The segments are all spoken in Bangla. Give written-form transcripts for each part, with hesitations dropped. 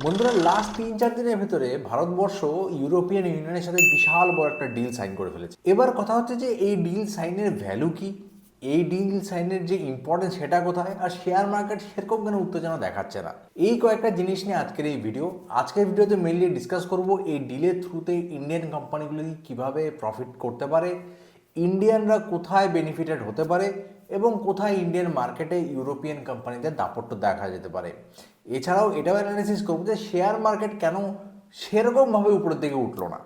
বন্ধুরা, লাস্ট 3-4 দিনের ভেতরে ভারতবর্ষ ইউরোপিয়ান ইউনিয়নের সাথে বিশাল বড় একটা ডিল সাইন করে ফেলেছে। এবার কথা হচ্ছে যে এই ডিল সাইনের ভ্যালু কি, এই ডিল সাইনের যে ইম্পর্টেন্স সেটা কোথায়, আর শেয়ার মার্কেট সেরকম কেন উত্তেজনা দেখাচ্ছে না। এই কয়েকটা জিনিস নিয়ে আজকের এই ভিডিও। আজকের ভিডিওতে মেনলি ডিসকাস করব এই ডিলের থ্রুতে ইন্ডিয়ান কোম্পানিগুলি কীভাবে প্রফিট করতে পারে, ইন্ডিয়ানরা কোথায় বেনিফিটেড হতে পারে এবং কোথায় ইন্ডিয়ান মার্কেটে ইউরোপিয়ান কোম্পানিদের দাপট্য দেখা যেতে পারে। এছাড়াও এটাও অ্যানালিসিস করবো যে শেয়ার মার্কেট কেন সেরকমভাবে উপরের দিকে উঠলো না।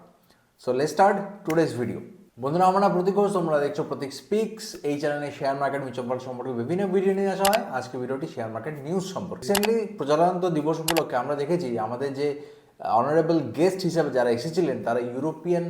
So let's start today's video. বন্ধুরা, আমরা প্রতীক ঘোষ, তোমরা দেখছো প্রতীক স্পিক্স। এই চ্যানেলে শেয়ার মার্কেট মিউচুয়াল ফান্ড সম্পর্কে বিভিন্ন ভিডিও নিয়ে আসা হয়। আজকে ভিডিওটি শেয়ার মার্কেট নিউজ সম্পর্কে। রিসেন্টলি প্রজাতন্ত্র দিবস উপলক্ষে আমরা দেখেছি আমাদের যে অনারেবল গেস্ট হিসাবে যারা এসেছিলেন তারা ইউরোপিয়ান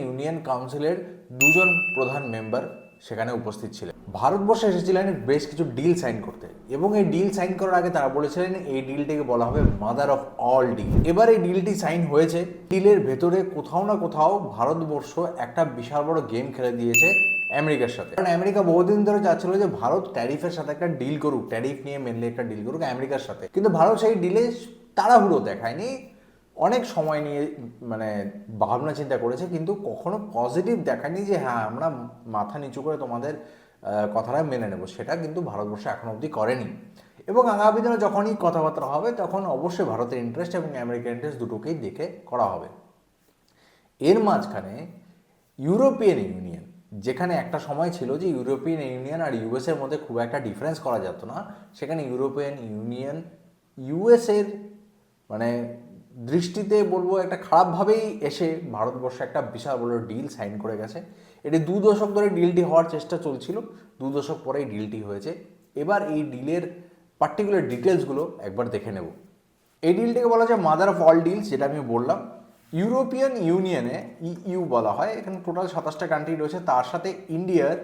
ইউনিয়ন কাউন্সিলের দুজন প্রধান মেম্বার সেখানে উপস্থিত ছিলেন। ভারতবর্ষে এসেছিলেন বেশ কিছু ডিল সাইন করতে, এবং এই ডিল সাইন করার আগে তারা বলেছিলেন এই ডিলটিকে বলা হবে মাদার অফ অল ডিল। এবার এই ডিলটি সাইন হয়েছে। ডিলের ভেতরে কোথাও না কোথাও ভারতবর্ষ একটা বিশাল বড় গেম খেলে দিয়েছে আমেরিকার সাথে। কারণ আমেরিকা বহুদিন ধরে চাচ্ছিল যে ভারত ট্যারিফের সাথে একটা ডিল করুক, ট্যারিফ নিয়ে মেনলি একটা ডিল করুক আমেরিকার সাথে, কিন্তু ভারত সেই ডিলে তাড়াহুড়ো দেখায়নি, অনেক সময় নিয়ে ভাবনা চিন্তা করেছে, কিন্তু কখনো পজিটিভ দেখায়নি যে হ্যাঁ আমরা মাথা নিচু করে তোমাদের কথাটা মেনে নেব। সেটা কিন্তু ভারতবর্ষ এখনো অবধি করেনি। এবং আগামী দিনে যখনই কথাবার্তা হবে তখন অবশ্যই ভারতের ইন্টারেস্ট এবং আমেরিকার ইন্টারেস্ট দুটোকেই দেখে করা হবে। এর মাঝখানে ইউরোপিয়ান ইউনিয়ন, যেখানে একটা সময় ছিল যে ইউরোপিয়ান ইউনিয়ন আর ইউএসের মধ্যে খুব একটা ডিফারেন্স করা যেত না, সেখানে ইউরোপিয়ান ইউনিয়ন ইউএসের দৃষ্টিতে বলবো একটা খারাপভাবেই এসে ভারতবর্ষে একটা বিশাল বড় ডিল সাইন করে গেছে। এটি 2 দশক ধরে ডিলটি হওয়ার চেষ্টা চলছিল, 2 দশক পরেই ডিলটি হয়েছে। এবার এই ডিলের পার্টিকুলার ডিটেলসগুলো একবার দেখে নেব। এই ডিলটাকে বলা যায় মাদার অফ অল ডিলস, যেটা আমি বললাম। ইউরোপিয়ান ইউনিয়নে ইইউ বলা হয়, এখানে টোটাল 27টা কান্ট্রি রয়েছে, তার সাথে ইন্ডিয়ার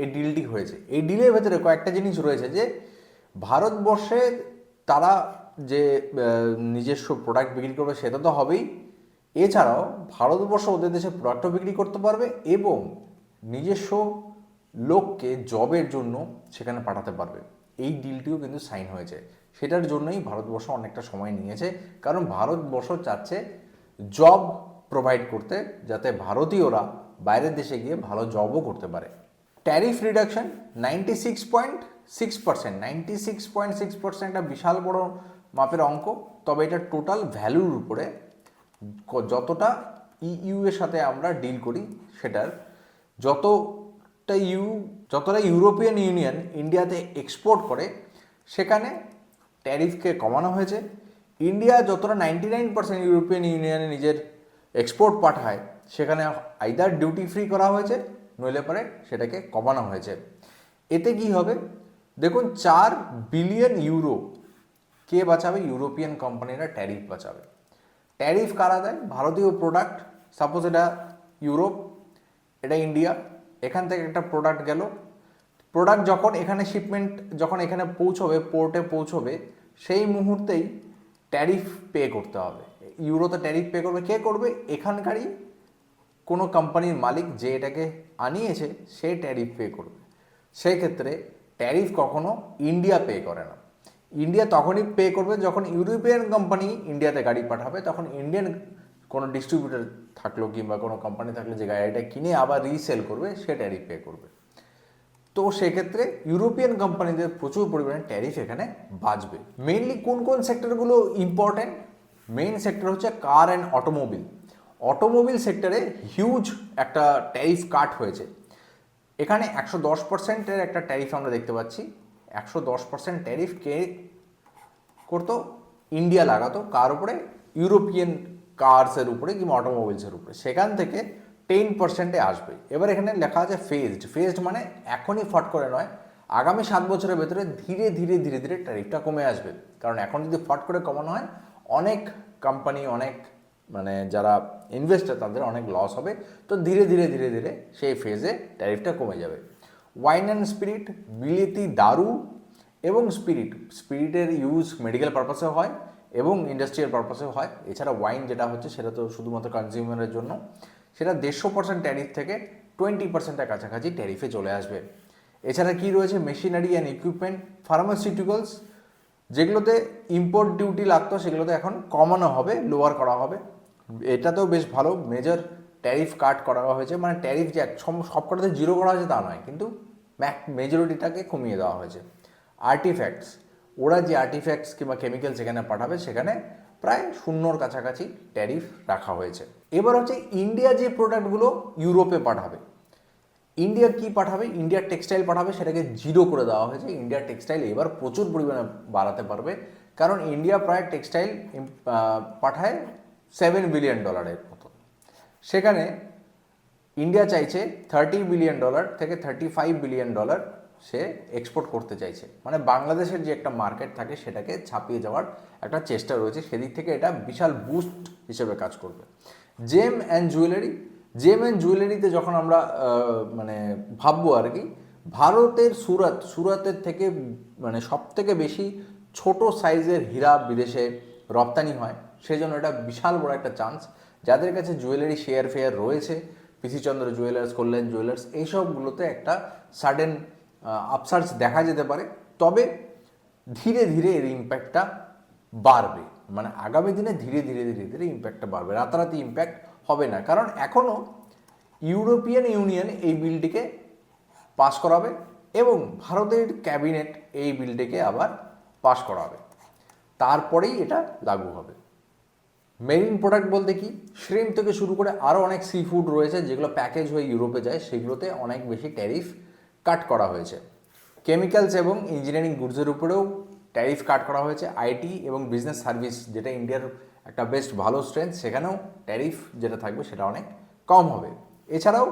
এই ডিলটি হয়েছে। এই ডিলের ভেতরে কয়েকটা জিনিস রয়েছে যে ভারতবর্ষে তারা যে নিজস্ব প্রোডাক্ট বিক্রি করবে সেটা তো হবেই, এছাড়াও ভারতবর্ষ ওদের দেশে প্রোডাক্টও বিক্রি করতে পারবে এবং নিজস্ব লোককে জবের জন্য সেখানে পাঠাতে পারবে। এই ডিলটিও কিন্তু সাইন হয়েছে। সেটার জন্যই ভারতবর্ষ অনেকটা সময় নিয়েছে, কারণ ভারতবর্ষ চাচ্ছে জব প্রোভাইড করতে, যাতে ভারতীয়রা বাইরের দেশে গিয়ে ভালো জবও করতে পারে। ট্যারিফ রিডাকশন 96.6%, 96.6% একটা বিশাল বড় মাপের অঙ্ক। তবে এটা টোটাল ভ্যালুর উপরে, যতটা ইইউ এর সাথে আমরা ডিল করি সেটার যতটা ইউরোপিয়ান ইউনিয়ন ইন্ডিয়াতে এক্সপোর্ট করে সেখানে ট্যারিফকে কমানো হয়েছে। ইন্ডিয়া যতটা 99% ইউরোপিয়ান ইউনিয়নে নিজের এক্সপোর্ট পাঠায় সেখানে আইদার ডিউটি ফ্রি করা হয়েছে, নইলে পরে সেটাকে কমানো হয়েছে। এতে কি হবে দেখুন, 4 বিলিয়ন ইউরো কে বাঁচাবে? ইউরোপিয়ান কোম্পানিরা ট্যারিফ বাঁচাবে। ট্যারিফ কারা দেয়? ভারতীয় প্রোডাক্ট, সাপোজ এটা ইউরোপ, এটা ইন্ডিয়া, এখান থেকে একটা প্রোডাক্ট গেল, প্রোডাক্ট যখন এখানে শিপমেন্ট যখন এখানে পৌঁছবে, পোর্টে পৌঁছবে, সেই মুহূর্তেই ট্যারিফ পে করতে হবে। ইউরোতে ট্যারিফ পে করবে কে করবে? এখানকারই কোনো কোম্পানির মালিক যে এটাকে আনিয়েছে সে ট্যারিফ পে করবে। সেই ক্ষেত্রে ট্যারিফ কখনো ইন্ডিয়া পে করে না। ইন্ডিয়া তখনই পে করবে যখন ইউরোপিয়ান কোম্পানি ইন্ডিয়াতে গাড়ি পাঠাবে, তখন ইন্ডিয়ান কোনো ডিস্ট্রিবিউটার থাকলো কিংবা কোনো কোম্পানি থাকলে যে গাড়িটা কিনে আবার রিসেল করবে সে ট্যারিফ পে করবে। তো সেক্ষেত্রে ইউরোপিয়ান কোম্পানিদের প্রচুর পরিমাণে ট্যারিফ এখানে বাঁচবে। মেইনলি কোন কোন সেক্টরগুলো ইম্পর্টেন্ট? মেইন সেক্টর হচ্ছে কার অ্যান্ড অটোমোবিল। অটোমোবিল সেক্টরে হিউজ একটা ট্যারিফ কাট হয়েছে। এখানে 110%-এর একটা ট্যারিফ আমরা দেখতে পাচ্ছি। 110% ট্যারিফ কে করতো? ইন্ডিয়া লাগাতো কার উপরে? ইউরোপিয়ান কার্সের উপরে কিংবা অটোমোবিলসের উপরে। সেখান থেকে 10%-এ আসবে। এবার এখানে লেখা আছে ফেজড মানে এখনই ফট করে নয়, আগামী 7 বছরের ভেতরে ধীরে ধীরে ধীরে ধীরে ট্যারিফটা কমে আসবে। কারণ এখন যদি ফট করে কমানো হয় অনেক কোম্পানি, অনেক যারা ইনভেস্টার তাদের অনেক লস হবে। তো ধীরে ধীরে ধীরে ধীরে সেই ফেজে ট্যারিফটা কমে যাবে। ওয়াইন অ্যান্ড স্পিরিট, বিলেতি দারু এবং স্পিরিটের ইউজ মেডিকেল পারপাসেও হয় এবং ইন্ডাস্ট্রিয়াল পারপাসেও হয়। এছাড়া ওয়াইন যেটা হচ্ছে সেটা তো শুধুমাত্র কনজিউমারের জন্য, সেটা 150% ট্যারিফ থেকে 20%-এর কাছাকাছি ট্যারিফে চলে আসবে। এছাড়া কি রয়েছে? মেশিনারি অ্যান্ড ইকুইপমেন্ট, ফার্মাসিউটিক্যালস, যেগুলোতে ইম্পোর্ট ডিউটি লাগতো সেগুলোতে এখন কমানো হবে, লোয়ার করা হবে। এটাতেও বেশ ভালো, মেজর ট্যারিফ কাট করা হয়েছে, মানে ট্যারিফ যে সবকটাতে জিরো করা হয়েছে তা নয়, কিন্তু মেজরিটিটাকে কমিয়ে দেওয়া হয়েছে। আর্টিফ্যাক্টস, ওরা যে আর্টিফ্যাক্টস কিংবা কেমিক্যাল যেখানে পাঠাবে সেখানে প্রায় শূন্যর কাছাকাছি ট্যারিফ রাখা হয়েছে। এবার হচ্ছে ইন্ডিয়া যে প্রোডাক্টগুলো ইউরোপে পাঠাবে, ইন্ডিয়া কি পাঠাবে, ইন্ডিয়ার টেক্সটাইল পাঠাবে, সেটাকে জিরো করে দেওয়া হয়েছে। ইন্ডিয়ার টেক্সটাইল এবার প্রচুর পরিমাণে বাড়াতে পারবে, কারণ ইন্ডিয়া প্রায় টেক্সটাইল পাঠায় $7 বিলিয়ন মতো। সেখানে ইন্ডিয়া চাইছে $30 বিলিয়ন থেকে $35 বিলিয়ন সে এক্সপোর্ট করতে চাইছে, মানে বাংলাদেশের যে একটা মার্কেট থাকে সেটাকে ছাপিয়ে যাওয়ার একটা চেষ্টা রয়েছে। সেদিক থেকে এটা বিশাল বুস্ট হিসেবে কাজ করবে। জেম অ্যান্ড জুয়েলারিতে যখন আমরা মানে ভাববো আর কি, ভারতের সুরাতের থেকে মানে সব থেকে বেশি ছোট সাইজের হীরা বিদেশে রপ্তানি হয়, সেই জন্য এটা বিশাল বড় একটা চান্স। যাদের কাছে জুয়েলারি ফেয়ার রয়েছে, পিসি চন্দ্র জুয়েলার্স, কল্যাণ জুয়েলার্স, এইসবগুলোতে একটা সাডেন আপসার্চ দেখা যেতে পারে। তবে ধীরে ধীরে এর ইম্প্যাক্টটা বাড়বে, মানে আগামী দিনে ধীরে ধীরে ইম্প্যাক্টটা বাড়বে, রাতারাতি ইম্প্যাক্ট হবে না। কারণ এখনও ইউরোপিয়ান ইউনিয়ন এই বিলটিকে পাস করাবে এবং ভারতের ক্যাবিনেট এই বিলটিকে আবার পাস করাবে, তারপরেই এটা লাগু হবে। মেরিন প্রোডাক্ট বলতে কি, শ্রিম্প থেকে শুরু করে আরও অনেক সি ফুড রয়েছে যেগুলো প্যাকেজ হয়ে ইউরোপে যায়, সেগুলোতে অনেক বেশি ট্যারিফ কাট করা হয়েছে। কেমিক্যালস এবং ইঞ্জিনিয়ারিং গুডসের উপরেও ট্যারিফ কাট করা হয়েছে। আইটি এবং বিজনেস সার্ভিস, যেটা ইন্ডিয়ার একটা বেস্ট ভালো স্ট্রেংথ, সেখানেও ট্যারিফ যেটা থাকবে সেটা অনেক কম হবে। এছাড়াও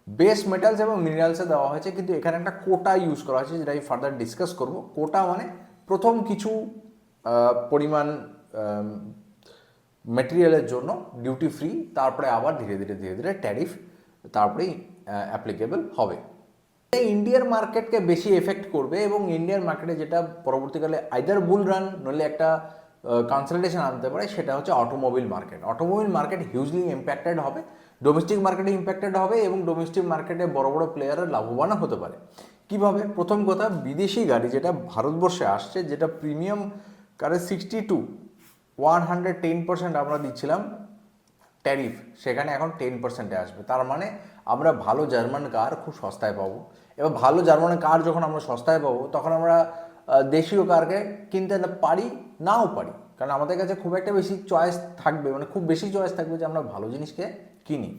বেস মেটালস এবং মিনারেলসে দেওয়া হয়েছে, কিন্তু এখানে একটা কোটা ইউজ করা হয়েছে, যেটা আমি ফার্দার ডিসকাস করব। কোটা মানে প্রথম কিছু পরিমাণ মেটেরিয়ালের জন্য ডিউটি ফ্রি, তারপরে আবার ধীরে ধীরে ট্যারিফ তারপরেই অ্যাপ্লিকেবল হবে। ইন্ডিয়ার মার্কেটকে বেশি এফেক্ট করবে এবং ইন্ডিয়ার মার্কেটে যেটা পরবর্তীকালে আইদার বুল রান নইলে একটা কনসলটেশন আনতে পারে, সেটা হচ্ছে automobile market. Automobile market hugely impacted হবে, ডোমেস্টিক মার্কেটে ইম্প্যাক্টেড হবে এবং ডোমেস্টিক মার্কেটে বড় বড় প্লেয়াররা লাভবানও হতে পারে। কিভাবে? প্রথম কথা, বিদেশি গাড়ি যেটা ভারতবর্ষে আসছে, যেটা প্রিমিয়াম কারে 60 to 110% আমরা দিচ্ছিলাম ট্যারিফ, সেখানে এখন 10%-এ আসবে। তার মানে আমরা ভালো জার্মান কার খুব সস্তায় পাবো। এবার ভালো জার্মান কার যখন আমরা সস্তায় পাবো, তখন আমরা দেশীয় কারকে কিনতে পারি, নাও পারি, কারণ আমাদের কাছে খুব একটা বেশি চয়েস থাকবে, মানে খুব বেশি চয়েস থাকবে যে আমরা ভালো জিনিসকে কিনি।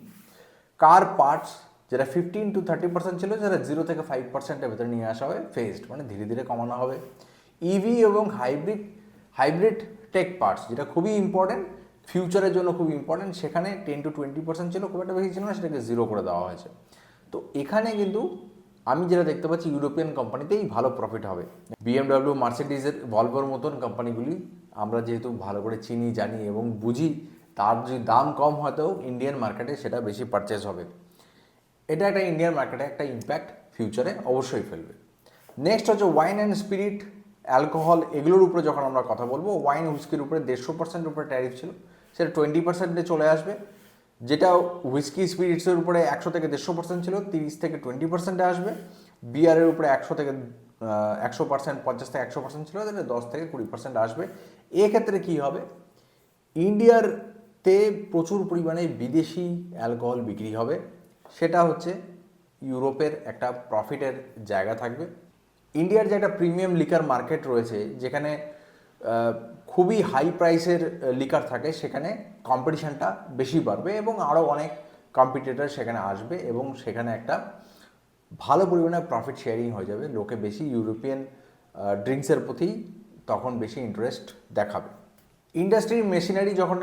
কার পার্টস যেটা 15 to 30% ছিল, যেটা 0 থেকে 5%-এর ভেতরে নিয়ে আসা হবে, ফেজড, মানে ধীরে ধীরে কমানো হবে। ইভি এবং হাইব্রিড টেক পার্টস, যেটা খুবই ইম্পর্টেন্ট, ফিউচারের জন্য খুব ইম্পর্টেন্ট, সেখানে 10 to 20% ছিল, খুব একটা বেশি ছিল না, সেটাকে 0 করে দেওয়া হয়েছে। তো এখানে কিন্তু আমি যেটা দেখতে পাচ্ছি, ইউরোপিয়ান কোম্পানিতেই ভালো প্রফিট হবে। BMW, মার্সিডিজের, ভলভোর মতন কোম্পানিগুলি আমরা যেহেতু ভালো করে চিনি, জানি এবং বুঝি, তার যদি দাম কম হয়তো ইন্ডিয়ান মার্কেটে সেটা বেশি পারচেস হবে। এটা একটা ইন্ডিয়ান মার্কেটে একটা ইম্প্যাক্ট ফিউচারে অবশ্যই ফেলবে। নেক্সট হচ্ছে ওয়াইন অ্যান্ড স্পিরিট, অ্যালকোহল, এগুলোর উপরে যখন আমরা কথা বলবো, ওয়াইন হুইস্কির উপরে 150% উপরে ট্যারিফ ছিল, সেটা 20%-এ চলে আসবে। যেটা হুইস্কি স্পিরিটসের উপরে 100 থেকে 150% ছিল, 30 থেকে 20%-এ আসবে। বিয়ারের উপরে 100 থেকে 100%, 50 থেকে 100% ছিল, তাহলে 10 থেকে 20% আসবে। এক্ষেত্রে কী হবে, ইন্ডিয়াতে প্রচুর পরিমাণে বিদেশি অ্যালকোহল বিক্রি হবে, সেটা হচ্ছে ইউরোপের একটা প্রফিটের জায়গা থাকবে। ইন্ডিয়ার যে একটা প্রিমিয়াম লিকার মার্কেট রয়েছে, যেখানে খুবই হাই প্রাইসের লিকার থাকে, সেখানে কম্পিটিশানটা বেশি বাড়বে এবং আরও অনেক কম্পিটিটর সেখানে আসবে এবং সেখানে একটা ভালো পরিমাণে প্রফিট শেয়ারিং হয়ে যাবে। লোকে বেশি ইউরোপিয়ান ড্রিঙ্কসের প্রতি তখন বেশি ইন্টারেস্ট দেখাবে। ইন্ডাস্ট্রি মেশিনারি যখন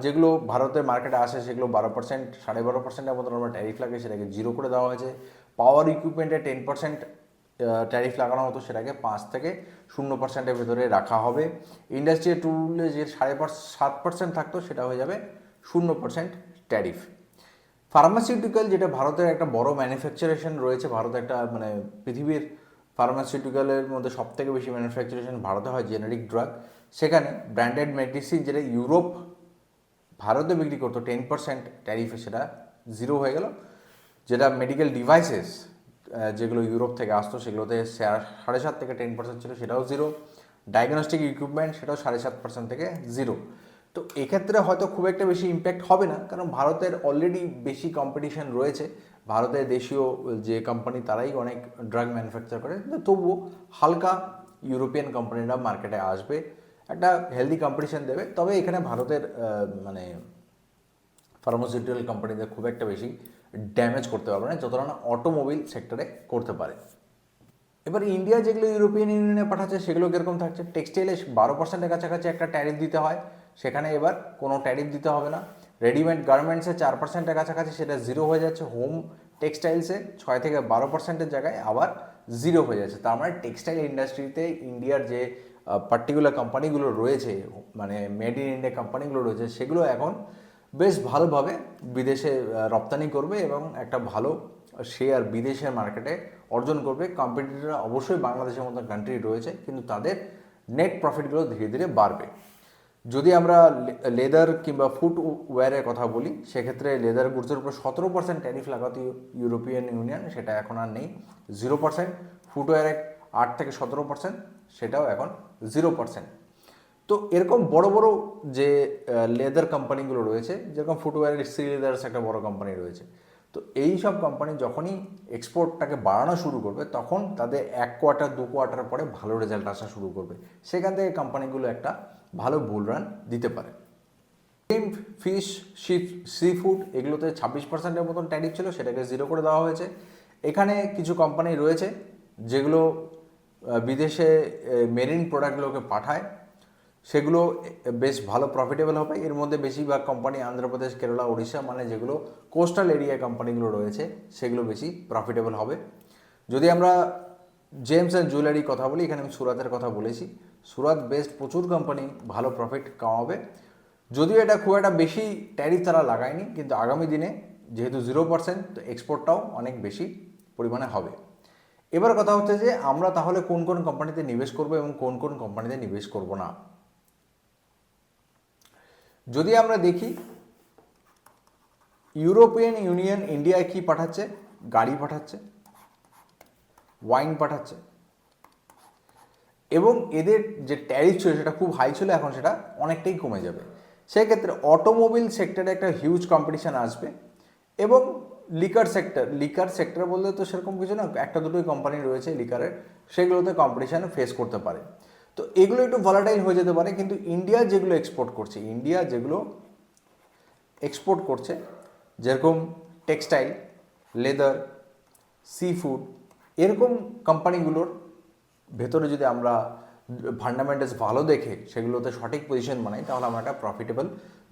যেগুলো ভারতের মার্কেটে আসে, সেগুলো 12%, 12.5%-এর মতন আমরা ট্যারিফ লাগে, সেটাকে 0 করে দেওয়া হয়েছে। পাওয়ার ইকুইপমেন্টে 10% ট্যারিফ লাগানো হতো, সেটাকে 5 থেকে 0%-এর ভেতরে রাখা হবে। ইন্ডাস্ট্রিয়াল টুলে যে 7.5% থাকতো, সেটা হয়ে যাবে 0% ট্যারিফ। ফার্মাসিউটিক্যাল, যেটা ভারতের একটা বড় ম্যানুফ্যাকচারেশন রয়েছে, ভারত একটা মানে পৃথিবীর ফার্মাসিউটিক্যালের মধ্যে সব থেকে বেশি ম্যানুফ্যাকচারেশন ভারতে হয়, জেনারিক ড্রাগ, সেখানে ব্র্যান্ডেড মেডিসিন যেটা ইউরোপ ভারতে বিক্রি করতো 10% ট্যারিফে, সেটা 0 হয়ে গেল। যেটা মেডিকেল ডিভাইসেস যেগুলো ইউরোপ থেকে আসতো, সেগুলোতে 7.5 থেকে 10% ছিল, সেটাও 0। ডায়াগনস্টিক ইকুইপমেন্ট সেটাও 7.5% থেকে 0। তো এক্ষেত্রে হয়তো খুব একটা বেশি ইম্প্যাক্ট হবে না, কারণ ভারতের অলরেডি বেশি কম্পিটিশন রয়েছে। ভারতের দেশীয় যে কোম্পানি তারাই অনেক ড্রাগ ম্যানুফ্যাকচার করে, কিন্তু তবুও হালকা ইউরোপিয়ান কোম্পানিরা মার্কেটে আসবে, একটা হেলদি কম্পিটিশন দেবে। তবে এখানে ভারতের মানে ফার্মাসিউটিক্যাল কোম্পানিদের খুব একটা বেশি ড্যামেজ করতে পারবে না, যতটা না অটোমোবাইল সেক্টরে করতে পারে। এবার ইন্ডিয়া যেগুলো ইউরোপিয়ান ইউনিয়নে পাঠাচ্ছে সেগুলো কীরকম থাকছে? টেক্সটাইলে 12%-এর কাছাকাছি একটা ট্যারিফ দিতে হয়, সেখানে এবার কোনো ট্যারিফ দিতে হবে না। রেডিমেড গার্মেন্টসে 4%-এর কাছাকাছি, সেটা 0 হয়ে যাচ্ছে। হোম টেক্সটাইলসে 6-12%-এর জায়গায় আবার 0 হয়ে যাচ্ছে। তার মানে টেক্সটাইল ইন্ডাস্ট্রিতে ইন্ডিয়ার যে পার্টিকুলার কোম্পানিগুলো রয়েছে, মানে মেড ইন ইন্ডিয়া কোম্পানিগুলো রয়েছে, সেগুলো এখন বেশ ভালোভাবে বিদেশে রপ্তানি করবে এবং একটা ভালো শেয়ার বিদেশের মার্কেটে অর্জন করবে। কম্পিটিটররা অবশ্যই বাংলাদেশের মতো কান্ট্রি রয়েছে, কিন্তু তাদের নেট প্রফিটগুলো ধীরে ধীরে বাড়বে। যদি আমরা লেদার কিংবা ফুটওয়্যারের কথা বলি, সেক্ষেত্রে লেদার গুডসের উপর 17% ট্যারিফ লাগাতো ইউরোপিয়ান ইউনিয়ন, সেটা এখন আর নেই, 0%। ফুটওয়্যারে 8-17%, সেটাও এখন 0%। তো এরকম বড় বড় যে লেদার কোম্পানিগুলো রয়েছে, যেরকম ফুটওয়্যারের শ্রী লেদার্স একটা বড় কোম্পানি রয়েছে, তো এই সব কোম্পানি যখনই এক্সপোর্টটাকে বাড়ানো শুরু করবে, তখন তাদের 1 কোয়ার্টার 2 কোয়ার্টার পরে ভালো রেজাল্ট আসা শুরু করবে। সেখান থেকে কোম্পানিগুলো একটা ভালো বুল রান দিতে পারে। শ্রিম্প, ফিশ, সি ফুড এগুলোতে 26%-এর মতন ট্যারিফ ছিল, সেটাকে 0 করে দেওয়া হয়েছে। এখানে কিছু কোম্পানি রয়েছে যেগুলো বিদেশে মেরিন প্রোডাক্টগুলোকে পাঠায়, সেগুলো বেশ ভালো প্রফিটেবল হবে। এর মধ্যে বেশিরভাগ কোম্পানি অন্ধ্রপ্রদেশ, কেরালা, উড়িষ্যা, মানে যেগুলো কোস্টাল এরিয়ায় কোম্পানিগুলো রয়েছে, সেগুলো বেশি প্রফিটেবল হবে। যদি আমরা জেমস অ্যান্ড জুয়েলারি কথা বলি, এখানে আমি সুরাতের কথা বলেছি, সুরাত বেশ প্রচুর কোম্পানি ভালো প্রফিট কামাবে। যদিও এটা খুব একটা বেশি ট্যারিফ তারা লাগায়নি, কিন্তু আগামী দিনে যেহেতু 0%, তো এক্সপোর্টটাও অনেক বেশি পরিমাণে হবে। এবার কথা হচ্ছে যে আমরা তাহলে কোন কোন কোম্পানিতে নিবেশ করব এবং কোন কোন কোম্পানিতে নিবেশ করব না। যদি আমরা দেখি ইউরোপিয়ান ইউনিয়ন ইন্ডিয়ায় কি পাঠাচ্ছে? গাড়ি পাঠাচ্ছে, ওয়াইন পাঠাচ্ছে, এবং এদের যে ট্যারিফ ছিল সেটা খুব হাই ছিল, এখন সেটা অনেকটাই কমে যাবে। সেক্ষেত্রে অটোমোবাইল সেক্টরে একটা হিউজ কম্পিটিশান আসবে। এবং লিকার সেক্টর বলতে তো সেরকম কিছু না, একটা দুটোই কোম্পানি রয়েছে লিকারের, সেগুলোতে কম্পিটিশান ফেস করতে পারে। তো এগুলো একটু ভলাটাইল হয়ে যেতে পারে, কিন্তু ইন্ডিয়া যেগুলো এক্সপোর্ট করছে, যেরকম টেক্সটাইল, লেদার, সি ফুড, এরকম কোম্পানিগুলোর ভেতরে যদি আমরা ফান্ডামেন্টালস ভালো দেখে সেগুলোতে সঠিক পজিশন বানাই, তাহলে আমরা একটা প্রফিটেবল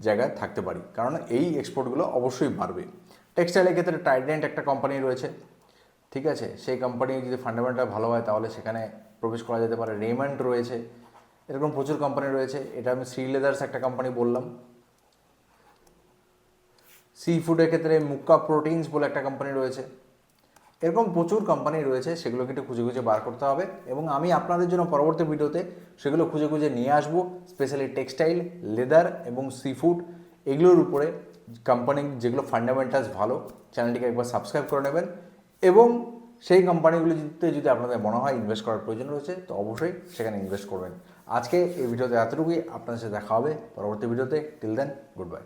জায়গায় থাকতে পারি, কারণ এই এক্সপোর্টগুলো অবশ্যই বাড়বে। টেক্সটাইলের ক্ষেত্রে ট্রাইডেন্ট একটা কোম্পানি রয়েছে, ঠিক আছে, সেই কোম্পানি যদি ফান্ডামেন্টাল ভালো হয় তাহলে সেখানে প্রবেশ করা যেতে পারে। রেমন্ড রয়েছে, এরকম প্রচুর কোম্পানি রয়েছে। এটা আমি শ্রী লেদার্স একটা কোম্পানি বললাম। সি ফুডের ক্ষেত্রে মুক্কা প্রোটিনস বলে একটা কোম্পানি রয়েছে। এরকম প্রচুর কোম্পানি রয়েছে, সেগুলোকে একটু খুঁজে খুঁজে বার করতে হবে, এবং আমি আপনাদের জন্য পরবর্তী ভিডিওতে সেগুলো খুঁজে খুঁজে নিয়ে আসবো। স্পেশালি টেক্সটাইল, লেদার এবং সি ফুড, এগুলোর উপরে কোম্পানি যেগুলো ফান্ডামেন্টালস ভালো, চ্যানেলটিকে একবার সাবস্ক্রাইব করে নেবেন। এবং সেই কোম্পানিগুলিতে যদি আপনাদের মনে হয় ইনভেস্ট করার প্রয়োজন রয়েছে, তো অবশ্যই সেখানে ইনভেস্ট করবেন। আজকে এই ভিডিওতে এতটুকুই, আপনাদের সাথে দেখা হবে পরবর্তী ভিডিওতে। Till then, good by.